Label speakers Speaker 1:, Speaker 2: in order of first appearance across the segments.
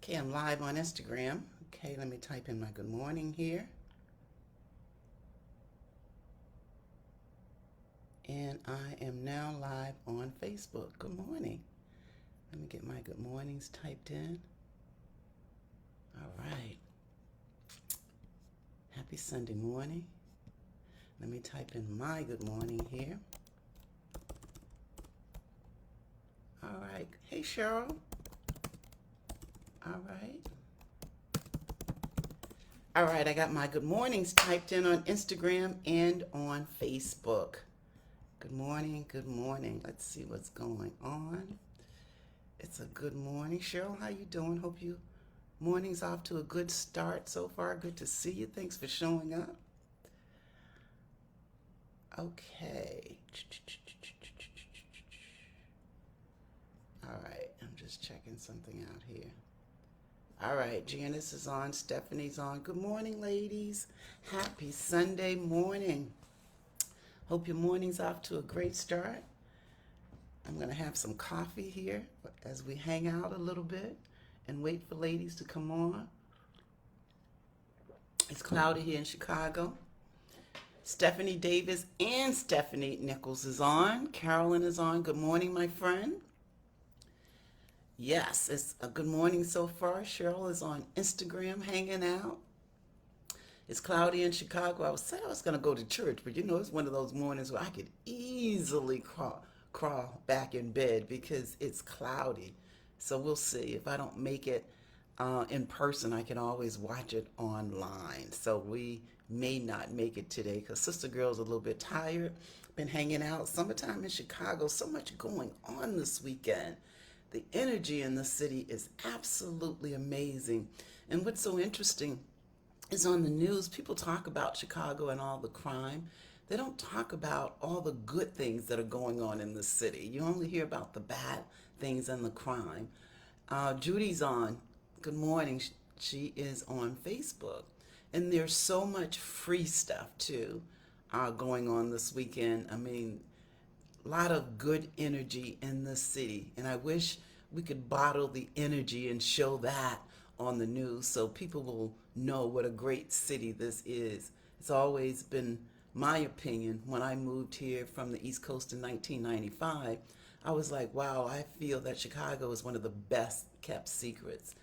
Speaker 1: Okay, I'm live on Instagram. Okay, let me type in my good morning here. And I am now live on Facebook. Good morning. Let me get my good mornings typed in. All right. Happy Sunday morning. Let me type in my good morning here. All right. Hey, Cheryl. All right. All right, I got my good mornings typed in on Instagram and on Facebook. Good morning, good morning. Let's see what's going on. It's a good morning. Cheryl, how you doing? Hope you morning's off to a good start so far. Good to see you. Thanks for showing up. Okay. All right, I'm just checking something out here. All right, Janice is on, Stephanie's on. Good morning, ladies. Happy Sunday morning. Hope your morning's off to a great start. I'm going to have some coffee here as we hang out a little bit and wait for ladies to come on. It's cloudy here in Chicago. Stephanie Davis and Stephanie Nichols is on. Carolyn is on. Good morning, my friend. Yes, it's a good morning so far. Cheryl is on Instagram hanging out. It's cloudy in Chicago. I said I was going to go to church, but it's one of those mornings where I could easily crawl back in bed because it's cloudy. So we'll see. If I don't make it in person, I can always watch it online. So we may not make it today because Sister Girl's a little bit tired. Been hanging out. Summertime in Chicago, so much going on this weekend. The energy in the city is absolutely amazing. And what's so interesting is on the news, people talk about Chicago and all the crime. They don't talk about all the good things that are going on in the city. You only hear about the bad things and the crime. Judy's on. Good morning. She is on Facebook. And there's so much free stuff, too, going on this weekend. I mean, a lot of good energy in the city. And I wish we could bottle the energy and show that on the news so people will know what a great city this is. It's always been my opinion. When I moved here from the East Coast in 1995, I was like, wow, I feel that Chicago is one of the best kept secrets.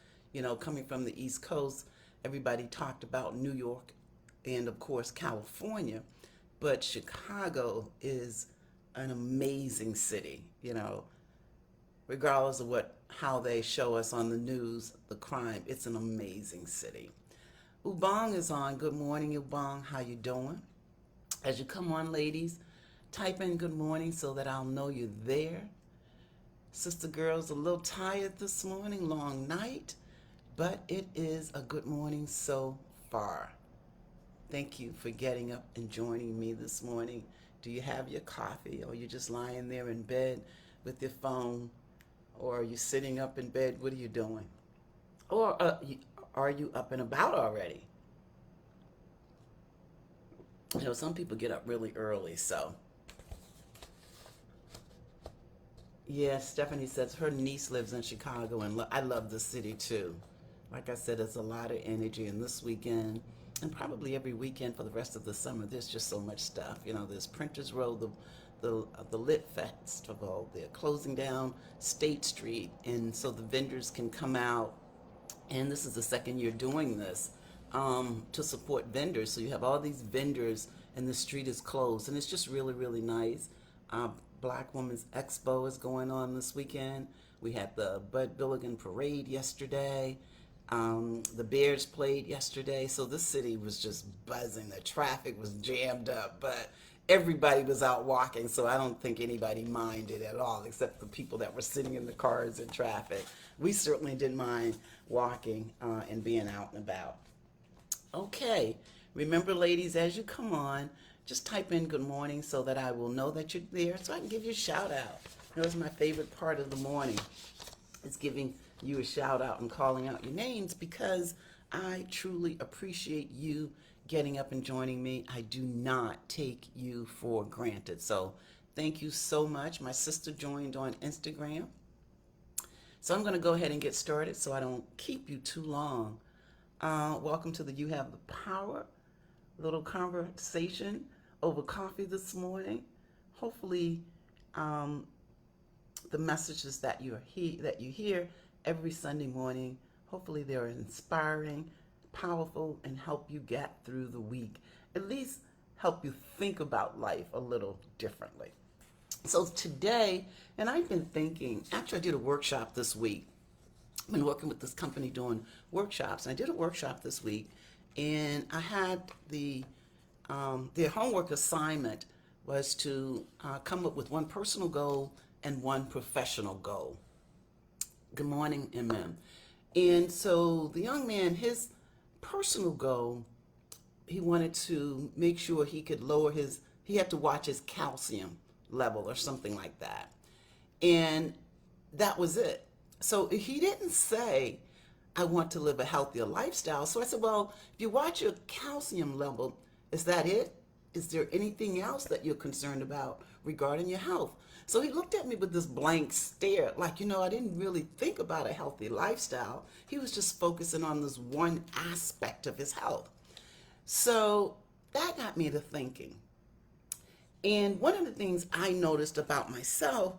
Speaker 1: Coming from the East Coast, everybody talked about New York and, of course, California. But Chicago is an amazing city, regardless of how they show us on the news, the crime. It's an amazing city. Ubong is on. Good morning, Ubong. How you doing? As you come on, ladies, type in good morning so that I'll know you're there. Sister Girl's a little tired this morning, long night, but it is a good morning so far. Thank you for getting up and joining me this morning. Do you have your coffee, or are you just lying there in bed with your phone, or are you sitting up in bed? What are you doing? Or are you up and about already? Some people get up really early, so. Yeah, Stephanie says her niece lives in Chicago, and I love the city too. Like I said, there's a lot of energy, and this weekend, and probably every weekend for the rest of the summer, there's just so much stuff. There's Printers Row, the Lit Festival. They're closing down State Street, and so the vendors can come out. And this is the second year doing this to support vendors. So you have all these vendors, and the street is closed, and it's just really, really nice. Black Women's Expo is going on this weekend. We had the Bud Billigan Parade yesterday. The Bears played yesterday, so this city was just buzzing. The traffic was jammed up, but everybody was out walking, so I don't think anybody minded at all, except the people that were sitting in the cars in traffic. We certainly didn't mind walking and being out and about. Okay, remember, ladies, as you come on, just type in good morning so that I will know that you're there, so I can give you a shout out. That was my favorite part of the morning. It's giving you a shout out and calling out your names, because I truly appreciate you getting up and joining me. I do not take you for granted. So thank you so much. My sister joined on Instagram. So I'm going to go ahead and get started so I don't keep you too long. Welcome to the You Have the Power little conversation over coffee this morning. Hopefully, um, the messages that you hear every Sunday morning, hopefully they're inspiring, powerful, and help you get through the week. At least help you think about life a little differently. So today, and I've been thinking, actually I did a workshop this week. I've been working with this company doing workshops, and I did a workshop this week, and I had their homework assignment was to come up with one personal goal and one professional goal. Good morning, MM. And so the young man, his personal goal, he wanted to make sure he could he had to watch his calcium level or something like that. And that was it. So he didn't say, I want to live a healthier lifestyle. So I said, well, if you watch your calcium level, is that it? Is there anything else that you're concerned about regarding your health? So he looked at me with this blank stare, like, I didn't really think about a healthy lifestyle. He was just focusing on this one aspect of his health. So that got me to thinking. And one of the things I noticed about myself,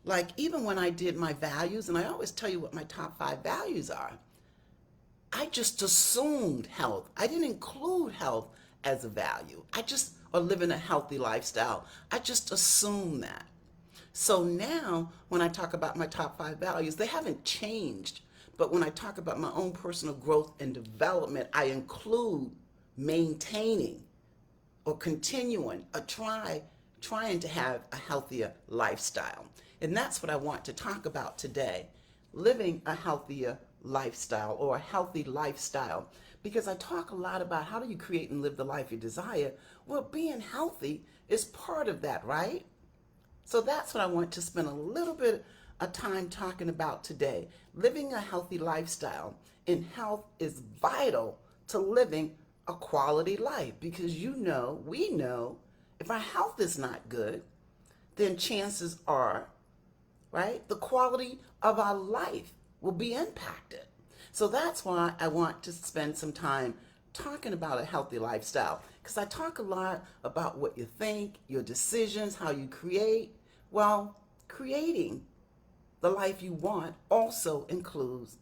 Speaker 1: like even when I did my values, and I always tell you what my top 5 values are, I just assumed health. I didn't include health as a value. Or living a healthy lifestyle. I just assumed that. So now when I talk about my top 5 values, they haven't changed. But when I talk about my own personal growth and development, I include maintaining or continuing or trying to have a healthier lifestyle. And that's what I want to talk about today, living a healthier lifestyle or a healthy lifestyle. Because I talk a lot about how do you create and live the life you desire. Well, being healthy is part of that, right? So that's what I want to spend a little bit of time talking about today. Living a healthy lifestyle, and health is vital to living a quality life, because we know, if our health is not good, then chances are, right, the quality of our life will be impacted. So that's why I want to spend some time talking about a healthy lifestyle, because I talk a lot about what you think, your decisions, how you create. Well, creating the life you want also includes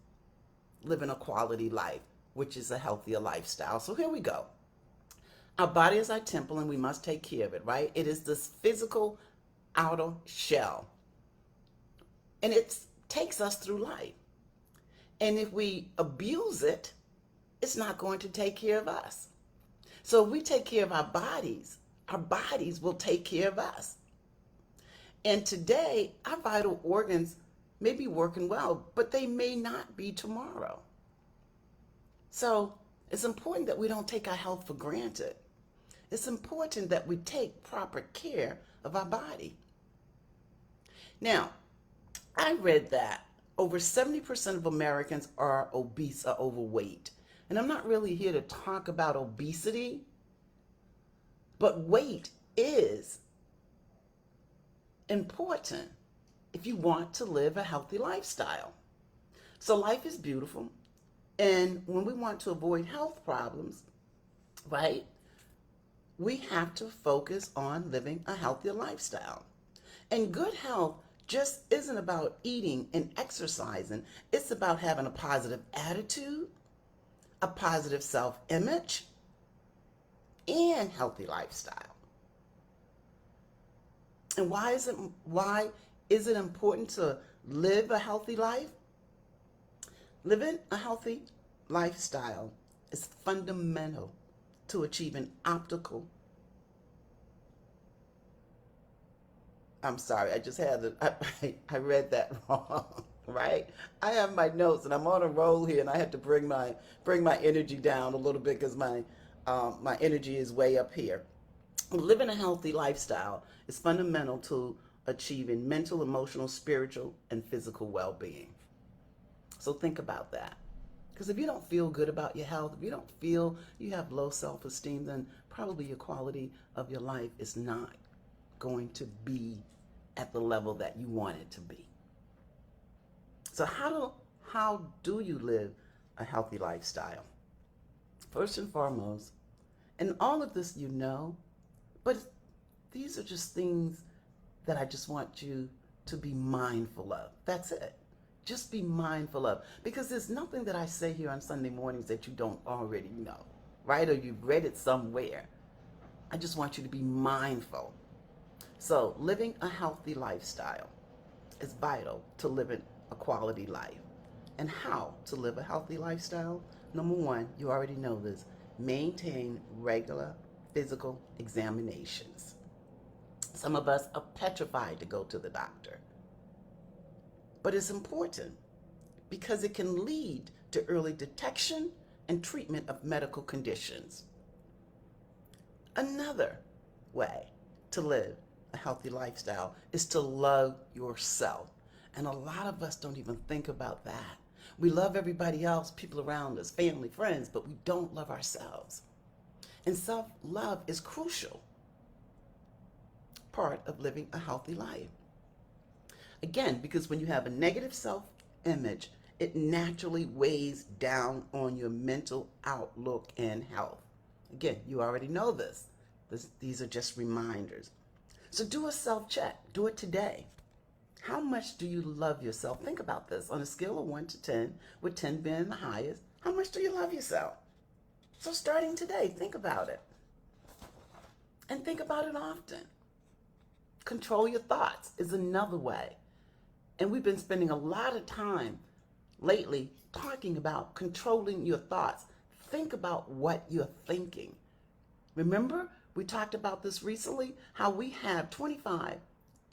Speaker 1: living a quality life, which is a healthier lifestyle. So here we go. Our body is our temple, and we must take care of it, right? It is this physical outer shell, and it takes us through life. And if we abuse it, it's not going to take care of us. So if we take care of our bodies will take care of us. And today, our vital organs may be working well, but they may not be tomorrow. So it's important that we don't take our health for granted. It's important that we take proper care of our body. Now, I read that over 70% of Americans are obese or overweight. And I'm not really here to talk about obesity, but weight is important if you want to live a healthy lifestyle. So life is beautiful. And when we want to avoid health problems, right, we have to focus on living a healthier lifestyle. And good health just isn't about eating and exercising. It's about having a positive attitude, a positive self-image, and healthy lifestyle. And why is it important to live a healthy life? Living a healthy lifestyle is fundamental to achieving optimal. I'm sorry, I just had I read that wrong, right? I have my notes and I'm on a roll here, and I had to bring my energy down a little bit because my energy is way up here. Living a healthy lifestyle is fundamental to achieving mental, emotional, spiritual, and physical well-being. So think about that. Because if you don't feel good about your health, if you don't feel you have low self-esteem, then probably your quality of your life is not going to be at the level that you want it to be. So how do you live a healthy lifestyle? First and foremost, and all of this you know, but these are just things that I just want you to be mindful of. That's it. Just be mindful of. Because there's nothing that I say here on Sunday mornings that you don't already know, right? Or you've read it somewhere. I just want you to be mindful. So, living a healthy lifestyle is vital to living a quality life. And how to live a healthy lifestyle? Number one, you already know this, maintain regular physical examinations. Some of us are petrified to go to the doctor, but it's important because it can lead to early detection and treatment of medical conditions. Another way to live a healthy lifestyle is to love yourself. And a lot of us don't even think about that. We love everybody else, people around us, family, friends, but we don't love ourselves. And self-love is crucial part of living a healthy life. Again, because when you have a negative self-image, it naturally weighs down on your mental outlook and health. Again, you already know this. These are just reminders. So do a self-check. Do it today. How much do you love yourself? Think about this on a scale of 1 to 10, with 10 being the highest. How much do you love yourself? So starting today, think about it. And think about it often. Control your thoughts is another way. And we've been spending a lot of time lately talking about controlling your thoughts. Think about what you're thinking. Remember, we talked about this recently, how we have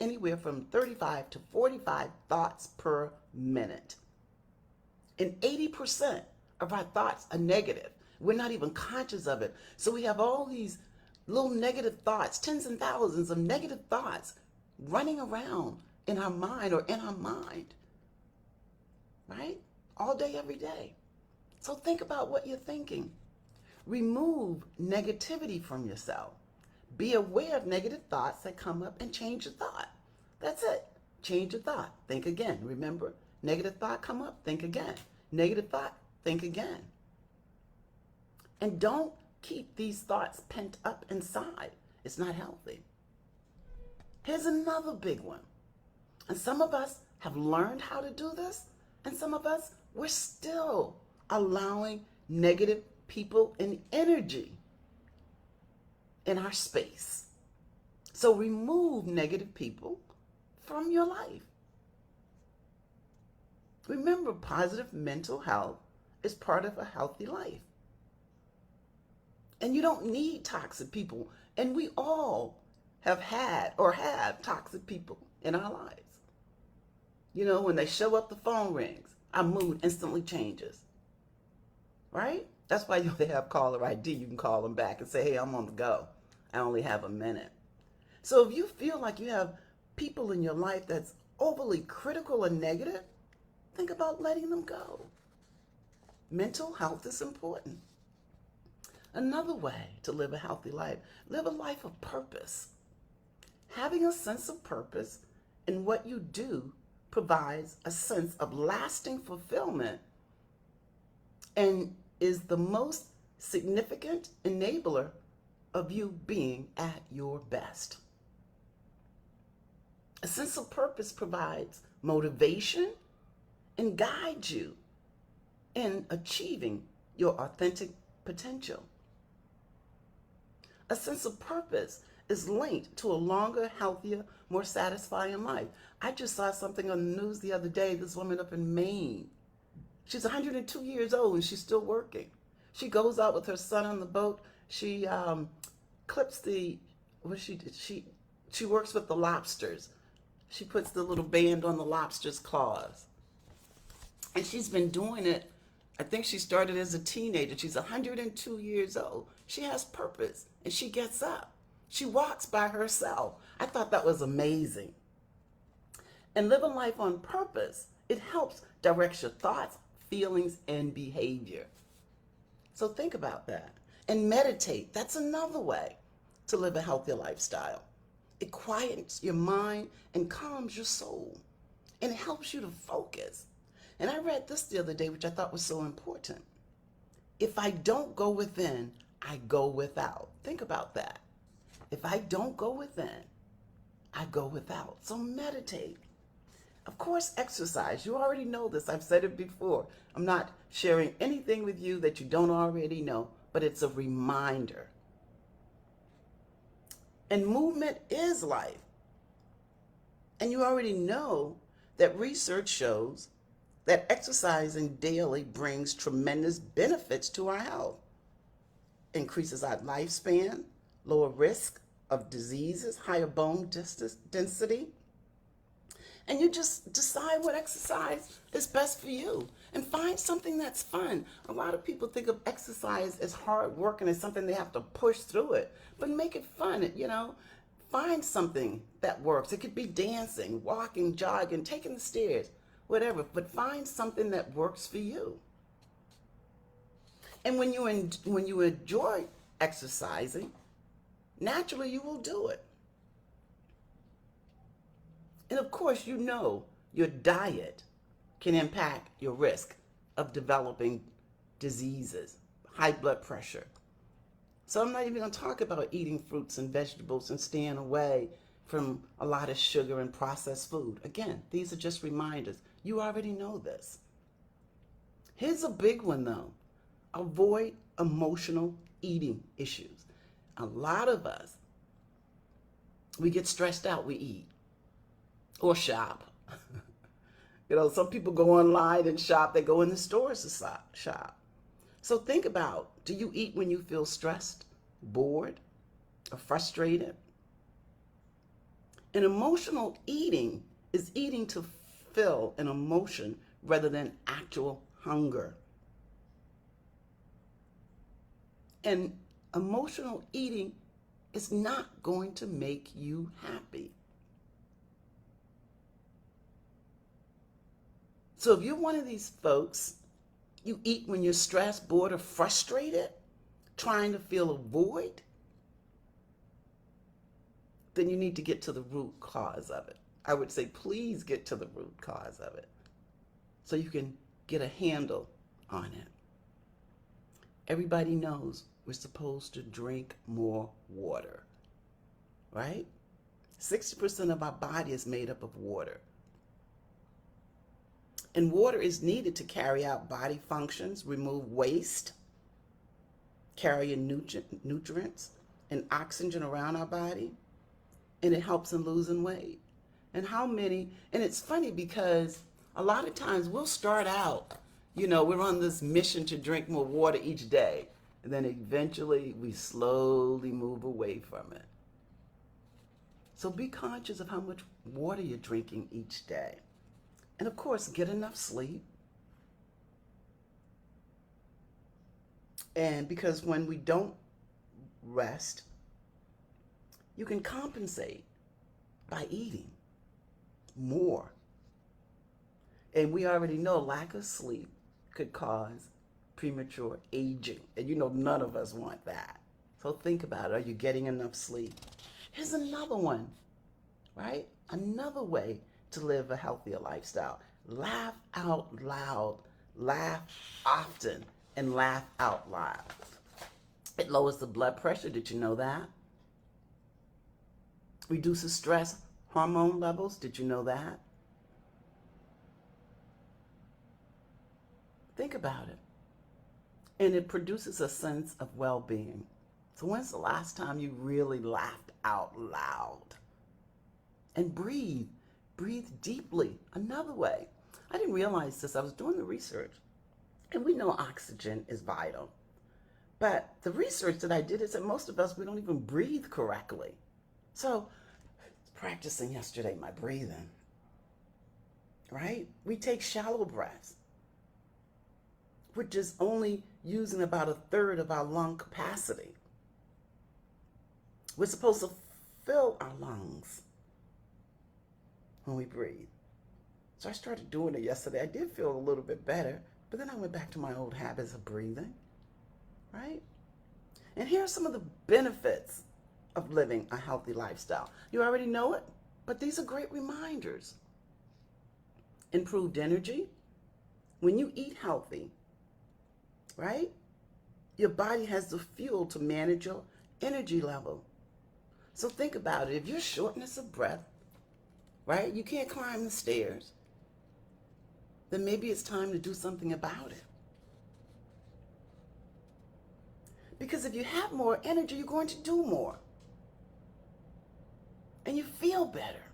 Speaker 1: anywhere from 35 to 45 thoughts per minute. And 80% of our thoughts are negative. We're not even conscious of it. So we have all these little negative thoughts, tens and thousands of negative thoughts running around in our mind or in our mind, right? All day, every day. So think about what you're thinking. Remove negativity from yourself. Be aware of negative thoughts that come up and change your thought. That's it. Change your thought. Think again. Remember, negative thought come up, think again. Negative thought, think again. And don't keep these thoughts pent up inside. It's not healthy. Here's another big one. And some of us have learned how to do this, and some of us, we're still allowing negative people and energy in our space. So remove negative people from your life. Remember, positive mental health is part of a healthy life. And you don't need toxic people. And we all have had or have toxic people in our lives. You know, when they show up, the phone rings, our mood instantly changes. Right? That's why they have caller ID. You can call them back and say, hey, I'm on the go. I only have a minute. So if you feel like you have people in your life that's overly critical and negative, think about letting them go. Mental health is important. Another way to live a healthy life, live a life of purpose. Having a sense of purpose in what you do provides a sense of lasting fulfillment and is the most significant enabler of you being at your best. A sense of purpose provides motivation and guides you in achieving your authentic potential. A sense of purpose is linked to a longer, healthier, more satisfying life. I just saw something on the news the other day, this woman up in Maine. She's 102 years old and she's still working. She goes out with her son on the boat. She clips she works with the lobsters. She puts the little band on the lobster's claws. And she's been doing it, I think she started as a teenager. She's 102 years old. She has purpose and she gets up. She walks by herself. I thought that was amazing. And living life on purpose, it helps direct your thoughts, feelings, and behavior. So think about that. And meditate. That's another way to live a healthier lifestyle. It quiets your mind and calms your soul. And it helps you to focus. And I read this the other day, which I thought was so important. If I don't go within, I go without. Think about that. If I don't go within, I go without. So meditate. Of course, exercise. You already know this. I've said it before. I'm not sharing anything with you that you don't already know, but it's a reminder. And movement is life. And you already know that research shows that exercising daily brings tremendous benefits to our health. Increases our lifespan, lower risk of diseases, higher bone density. And you just decide what exercise is best for you and find something that's fun. A lot of people think of exercise as hard work and as something they have to push through it, but make it fun, Find something that works. It could be dancing, walking, jogging, taking the stairs, whatever, but find something that works for you. And when you enjoy exercising, naturally you will do it. And of course, your diet can impact your risk of developing diseases, high blood pressure. So I'm not even going to talk about eating fruits and vegetables and staying away from a lot of sugar and processed food. Again, these are just reminders. You already know this. Here's a big one though. Avoid emotional eating issues. A lot of us, we get stressed out, we eat or shop. Some people go online and shop. They go in the stores to shop. So think about, do you eat when you feel stressed, bored, or frustrated? And emotional eating is eating to fill an emotion rather than actual hunger. And emotional eating is not going to make you happy. So if you're one of these folks, you eat when you're stressed, bored, or frustrated, trying to fill a void, then you need to get to the root cause of it. I would say, please get to the root cause of it so you can get a handle on it. Everybody knows we're supposed to drink more water, right? 60% of our body is made up of water. And water is needed to carry out body functions, remove waste, carry in nutrients and oxygen around our body, and it helps in losing weight. And it's funny because a lot of times we'll start out, we're on this mission to drink more water each day, and then eventually we slowly move away from it. So be conscious of how much water you're drinking each day. And of course, get enough sleep. And because when we don't rest, you can compensate by eating more. And we already know lack of sleep could cause premature aging. And none of us want that. So think about it. Are you getting enough sleep? Here's another one, right? Another way to live a healthier lifestyle. Laugh out loud, laugh often, and laugh out loud. It lowers the blood pressure. Did you know that? Reduces stress hormone levels. Did you know that? Think about it. And it produces a sense of well-being. So when's the last time you really laughed out loud? And breathe. Breathe deeply. Another way. I didn't realize this. I was doing the research. And we know oxygen is vital. But the research that I did is that most of us, we don't even breathe correctly. So, practicing yesterday my breathing, right? We take shallow breaths, which is only using about 1/3 of our lung capacity. We're supposed to fill our lungs when we breathe. So I started doing it yesterday. I did feel a little bit better, but then I went back to my old habits of breathing, right? And here are some of the benefits of living a healthy lifestyle. You already know it, but these are great reminders. Improved energy, When you eat healthy, right, your body has the fuel to manage your energy level. So think about it. If you're shortness of breath, right, you can't climb the stairs, then maybe it's time to do something about it. Because if you have more energy, you're going to do more. And you feel better.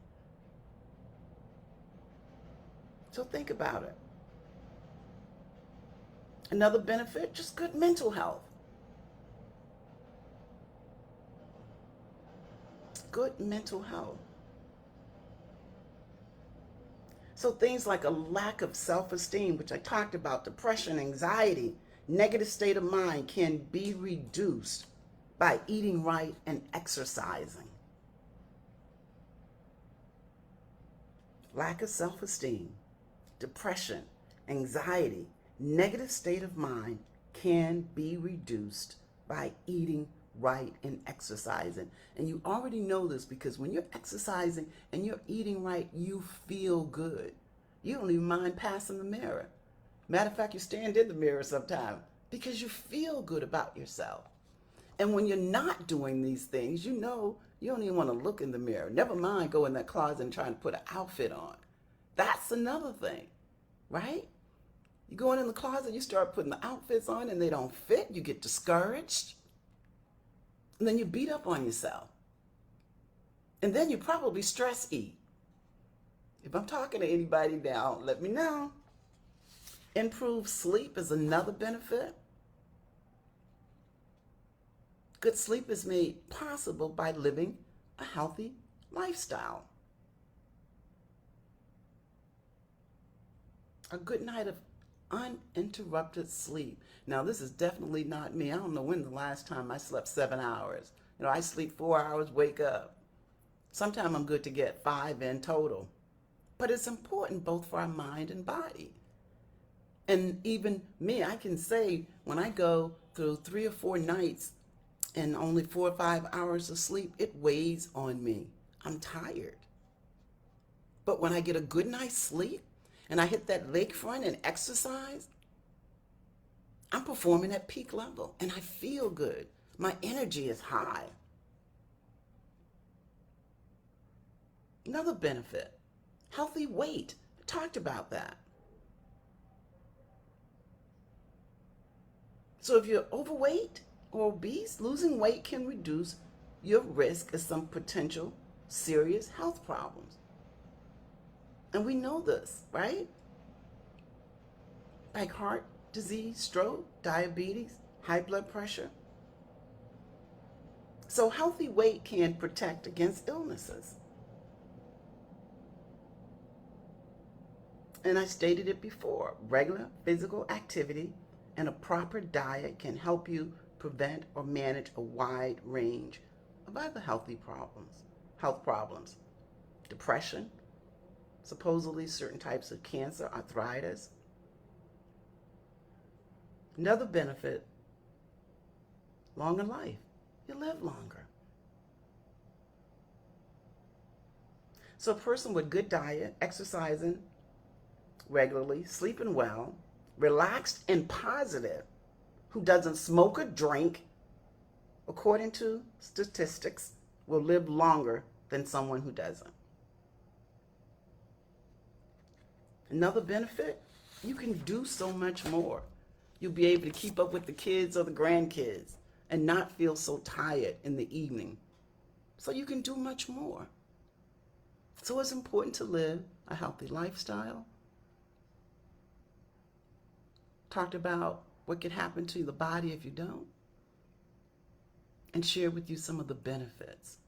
Speaker 1: So think about it. Another benefit, just good mental health. Good mental health. So things like a lack of self-esteem, which I talked about, depression, anxiety, negative state of mind can be reduced by eating right and exercising. Lack of self-esteem, depression, anxiety, negative state of mind can be reduced by eating right and exercising. And you already know this because when you're exercising and you're eating right, you feel good. You don't even mind passing the mirror. Matter of fact, you stand in the mirror sometimes because you feel good about yourself. And when you're not doing these things, you know you don't even want to look in the mirror. Never mind go in that closet and trying to put an outfit on. That's another thing, right? You go in the closet, you start putting the outfits on and they don't fit. You get discouraged. And then you beat up on yourself. And then you probably stress eat. If I'm talking to anybody now, let me know. Improved sleep is another benefit. Good sleep is made possible by living a healthy lifestyle. A good night of uninterrupted sleep. Now, this is definitely not me. I don't know when the last time I slept 7 hours. I sleep 4 hours, wake up. Sometimes I'm good to get 5 in total. But it's important both for our mind and body. And even me, I can say when I go through 3 or 4 nights and only 4 or 5 hours of sleep, it weighs on me. I'm tired. But when I get a good night's sleep and I hit that lakefront and exercise, I'm performing at peak level and I feel good. My energy is high. Another benefit, healthy weight. I talked about that. So if you're overweight or obese, losing weight can reduce your risk of some potential serious health problems. And we know this, right? Like heart disease, stroke, diabetes, high blood pressure. So healthy weight can protect against illnesses. And I stated it before, regular physical activity and a proper diet can help you prevent or manage a wide range of other health problems, depression, supposedly certain types of cancer, arthritis. Another benefit, longer life. You live longer. So a person with good diet, exercising regularly, sleeping well, relaxed and positive, who doesn't smoke or drink, according to statistics, will live longer than someone who doesn't. Another benefit, you can do so much more. You'll be able to keep up with the kids or the grandkids and not feel so tired in the evening. So you can do much more. So it's important to live a healthy lifestyle. Talked about what could happen to the body if you don't, and share with you some of the benefits.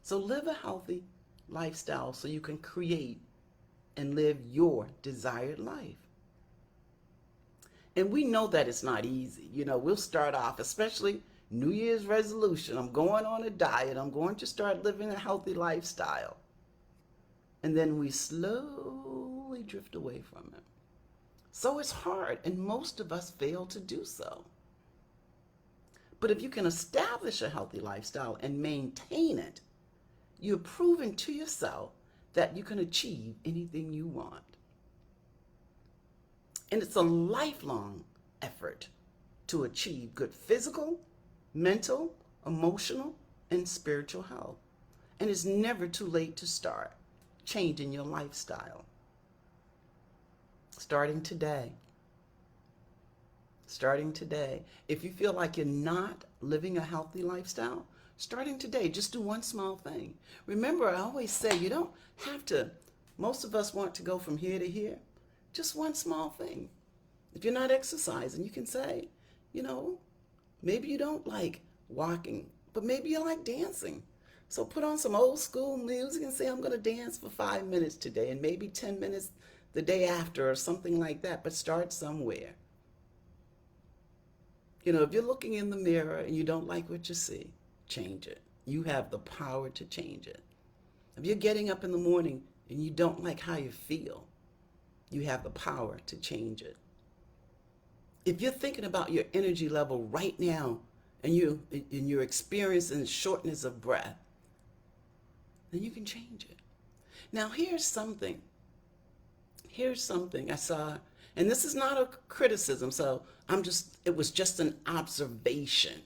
Speaker 1: So live a healthy lifestyle so you can create and live your desired life. And we know that it's not easy. We'll start off, especially New Year's resolution. I'm going on a diet. I'm going to start living a healthy lifestyle. And then we slowly drift away from it. So it's hard, and most of us fail to do so. But if you can establish a healthy lifestyle and maintain it, you're proving to yourself that you can achieve anything you want. And it's a lifelong effort to achieve good physical, mental, emotional, and spiritual health. And it's never too late to start changing your lifestyle. Starting today. Starting today. If you feel like you're not living a healthy lifestyle, starting today, just do one small thing. Remember, I always say you don't have to, most of us want to go from here to here. Just one small thing. If you're not exercising, you can say, maybe you don't like walking, but maybe you like dancing. So put on some old school music and say, I'm going to dance for 5 minutes today and maybe 10 minutes the day after or something like that, but start somewhere. If you're looking in the mirror and you don't like what you see, change it. You have the power to change it. If you're getting up in the morning and you don't like how you feel, you have the power to change it. If you're thinking about your energy level right now and you're experiencing shortness of breath, then you can change it. Now, here's something I saw, and this is not a criticism, so it was just an observation.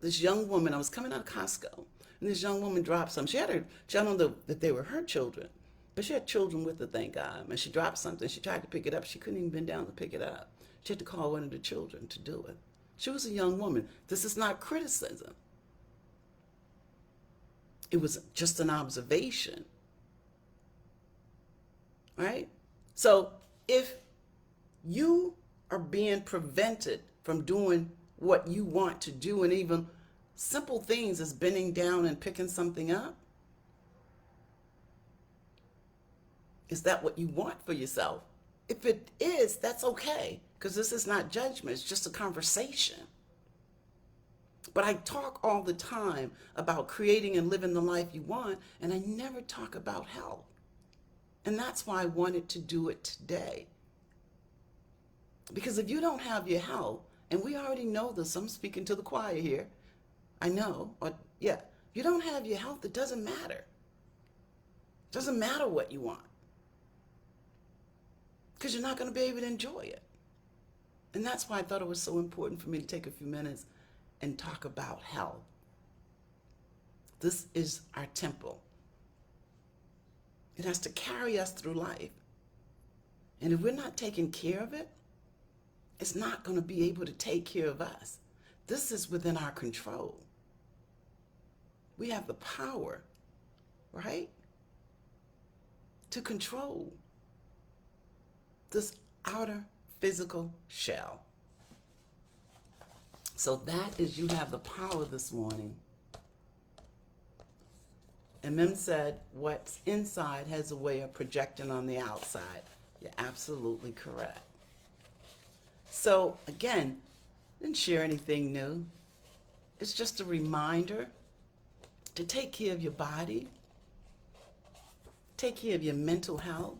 Speaker 1: This young woman, I was coming out of Costco, and this young woman dropped something. She I don't know that they were her children, but she had children with her, thank God. And she dropped something. She tried to pick it up. She couldn't even bend down to pick it up. She had to call one of the children to do it. She was a young woman. This is not criticism. It was just an observation, right? So if you are being prevented from doing what you want to do, and even simple things as bending down and picking something up, is that what you want for yourself? If it is, that's okay, because this is not judgment, it's just a conversation. But I talk all the time about creating and living the life you want, and I never talk about health. And that's why I wanted to do it today. Because if you don't have your health, and we already know this, I'm speaking to the choir here, I know, if you don't have your health, it doesn't matter. It doesn't matter what you want, because you're not going to be able to enjoy it. And that's why I thought it was so important for me to take a few minutes and talk about health. This is our temple. It has to carry us through life. And if we're not taking care of it, it's not going to be able to take care of us. This is within our control. We have the power, right, to control this outer physical shell. So that is, you have the power this morning. And Mem said, what's inside has a way of projecting on the outside. You're absolutely correct. So again, didn't share anything new. It's just a reminder to take care of your body, take care of your mental health,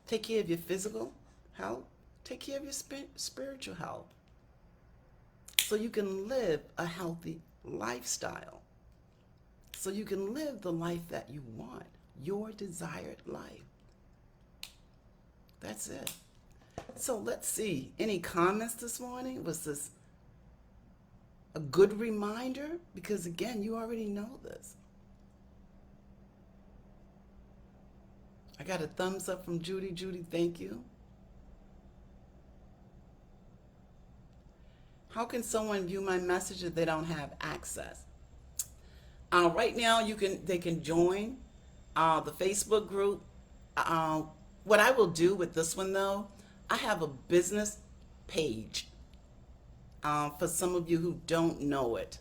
Speaker 1: take care of your physical health, take care of your spiritual health, so you can live a healthy lifestyle, so you can live the life that you want, your desired life. That's it. So let's see, any comments this morning? Was this a good reminder? Because again, you already know this. I got a thumbs up from Judy. Judy, thank you. How can someone view my message if they don't have access? Right now, they can join the Facebook group. What I will do with this one, though, I have a business page. For some of you who don't know it,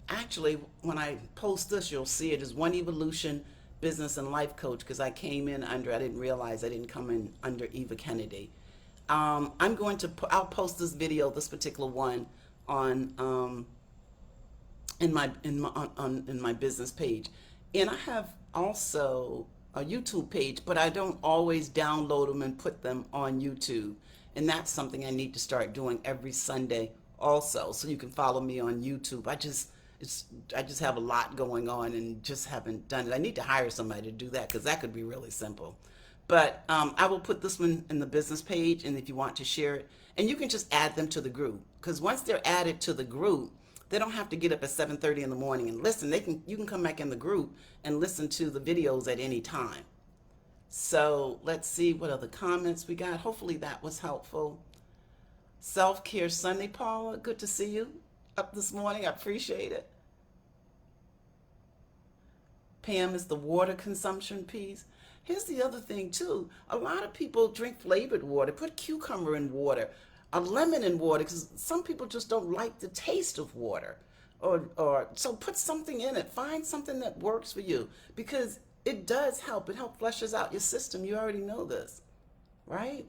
Speaker 1: actually, when I post this, you'll see it as One Evolution Business and Life Coach, because I came in under, I didn't realize I didn't come in under Eva Kennedy. I'll post this video, this particular one, on in my business page, and I have also a YouTube page, but I don't always download them and put them on YouTube, and that's something I need to start doing every Sunday also. So you can follow me on YouTube. I just have a lot going on and just haven't done it. I need to hire somebody to do that, because that could be really simple. But I will put this one in the business page, and if you want to share it, and you can just add them to the group, because once they're added to the group, they don't have to get up at 7:30 in the morning and listen. You can come back in the group and listen to the videos at any time. So let's see what other comments we got. Hopefully that was helpful. Self-Care Sunday, Paula, good to see you up this morning. I appreciate it. Pam is the water consumption piece. Here's the other thing too. A lot of people drink flavored water. Put cucumber in water, a lemon in water, because some people just don't like the taste of water. Or so put something in it. Find something that works for you, because it does help. It helps flushes out your system. You already know this, right?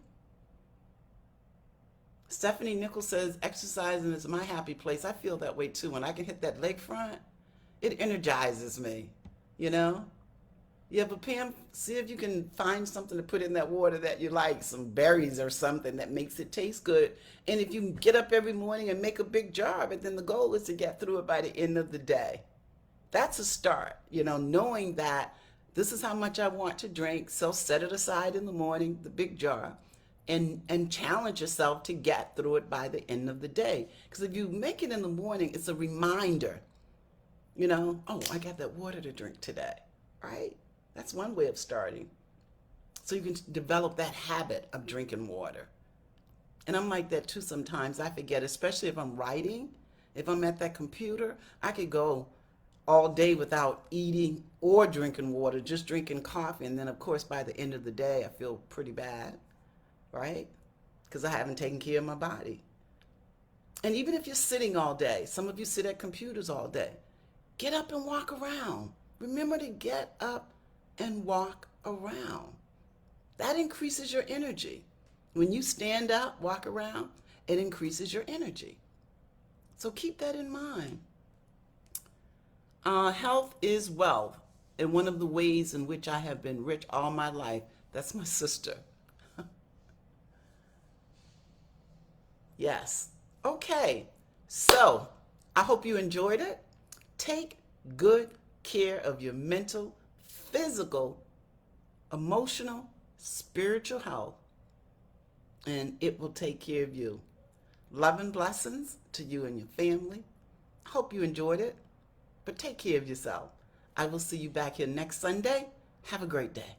Speaker 1: Stephanie Nichols says, exercising is my happy place. I feel that way too. When I can hit that leg front, it energizes me, you know? Yeah, but Pam, see if you can find something to put in that water that you like, some berries or something that makes it taste good. And if you can get up every morning and make a big jar of it, then the goal is to get through it by the end of the day. That's a start, you know, knowing that this is how much I want to drink. So set it aside in the morning, the big jar, and challenge yourself to get through it by the end of the day. Because if you make it in the morning, it's a reminder, you know, oh, I got that water to drink today, right? That's one way of starting. So you can develop that habit of drinking water. And I'm like that too sometimes. I forget, especially if I'm writing, if I'm at that computer, I could go all day without eating or drinking water, just drinking coffee. And then, of course, by the end of the day, I feel pretty bad, right? Because I haven't taken care of my body. And even if you're sitting all day, some of you sit at computers all day, get up and walk around. Remember to get up and walk around. That increases your energy. When you stand up, walk around, it increases your energy. So keep that in mind. Health is wealth. And one of the ways in which I have been rich all my life, that's my sister. Yes. Okay. So I hope you enjoyed it. Take good care of your mental, physical, emotional, spiritual health, and it will take care of you. Love and blessings to you and your family. I hope you enjoyed it, but take care of yourself. I will see you back here next Sunday. Have a great day.